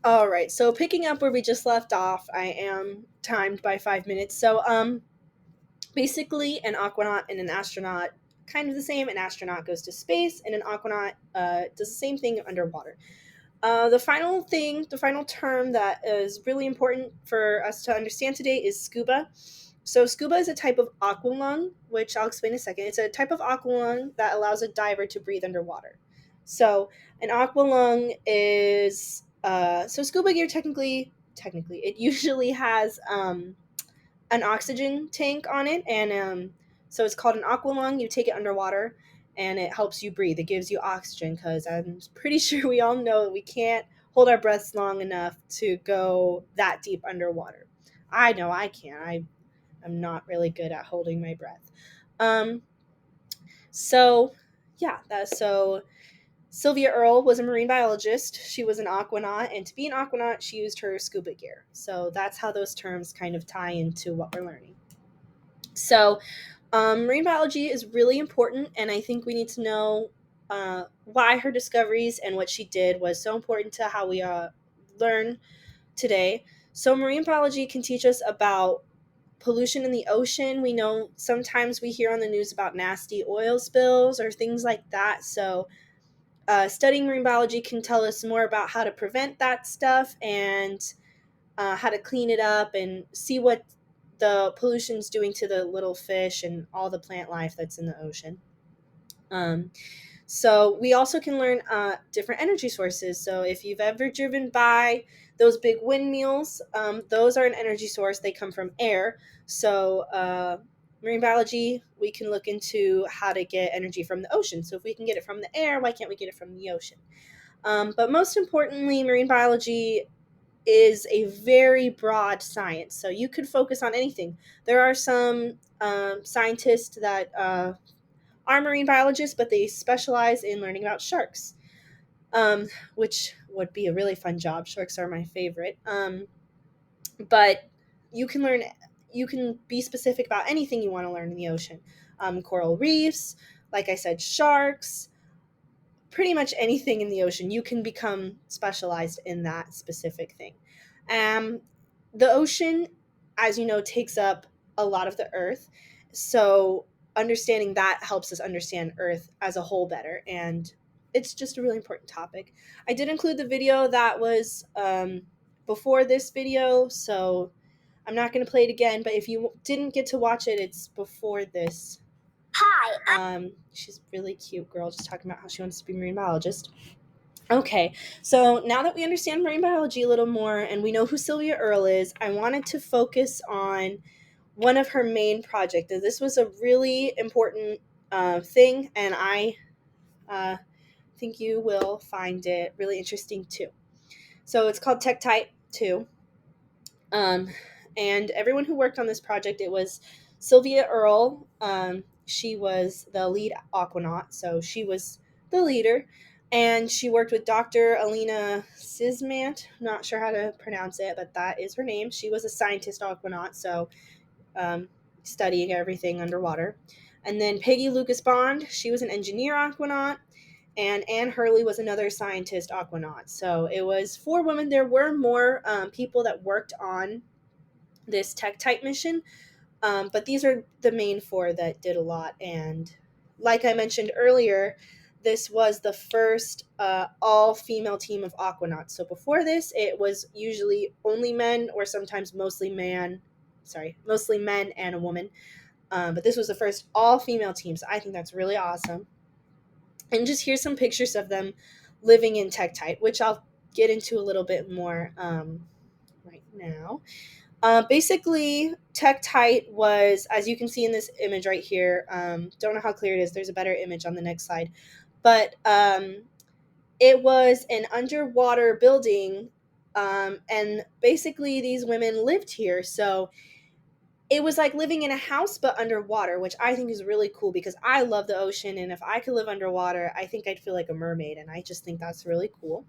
All right. So picking up where we just left off, I am timed by 5 minutes. So basically, an aquanaut and an astronaut kind of the same. An astronaut goes to space, and an aquanaut does the same thing underwater. The final term that is really important for us to understand today is scuba. So, scuba is a type of aqualung, which I'll explain in a second. It's a type of aqualung that allows a diver to breathe underwater. So, an aqualung is so scuba gear technically it usually has an oxygen tank on it, and so it's called an aqualung. You take it underwater, and it helps you breathe. It gives you oxygen because I'm pretty sure we all know that we can't hold our breaths long enough to go that deep underwater. I know I can't. I'm not really good at holding my breath. Um, so yeah, that's so. Sylvia Earle was a marine biologist. She was an aquanaut, and to be an aquanaut, she used her scuba gear. So that's how those terms kind of tie into what we're learning. So, marine biology is really important, and I think we need to know why her discoveries and what she did was so important to how we learn today. So, marine biology can teach us about pollution in the ocean. We know sometimes we hear on the news about nasty oil spills or things like that. So, studying marine biology can tell us more about how to prevent that stuff and how to clean it up and see what the pollution's doing to the little fish and all the plant life that's in the ocean. Um, so we also can learn different energy sources. So if you've ever driven by those big windmills, those are an energy source. They come from air. So marine biology, we can look into how to get energy from the ocean. So if we can get it from the air, why can't we get it from the ocean? But most importantly, marine biology is a very broad science. So you could focus on anything. There are some scientists that are marine biologists, but they specialize in learning about sharks, which would be a really fun job. Sharks are my favorite. But you can learn, you can be specific about anything you want to learn in the ocean. Coral reefs, like I said, sharks, pretty much anything in the ocean. You can become specialized in that specific thing. Um, the ocean, as you know, takes up a lot of the earth. So understanding that helps us understand Earth as a whole better. And it's just a really important topic. I did include the video that was before this video. So I'm not going to play it again. But if you didn't get to watch it, it's before this. She's a really cute girl, just talking about how she wants to be a marine biologist. Okay, so now that we understand marine biology a little more and we know who Sylvia Earle is, I wanted to focus on one of her main projects. And this was a really important thing, and I uh, think you will find it really interesting too. So it's called Tektite 2. Um, and everyone who worked on this project, it was Sylvia Earle. She was the lead aquanaut, so she was the leader. And she worked with Dr. Alina Sismant. Not sure how to pronounce it, but that is her name. She was a scientist aquanaut, so um, studying everything underwater. And then Peggy Lucas Bond, she was an engineer aquanaut, and Anne Hurley was another scientist aquanaut. So it was four women. There were more people that worked on this Tektite mission, but these are the main four that did a lot. And like I mentioned earlier, this was the first all-female team of aquanauts. So before this, it was usually only men, or sometimes mostly men and a woman. But this was the first all-female team. So I think that's really awesome. And just here's some pictures of them living in Tektite, which I'll get into a little bit more right now. Basically, Tektite was, as you can see in this image right here, don't know how clear it is. There's a better image on the next slide. But it was an underwater building, and basically these women lived here. So it was like living in a house but underwater, which I think is really cool because I love the ocean, and if I could live underwater, I think I'd feel like a mermaid, and I just think that's really cool.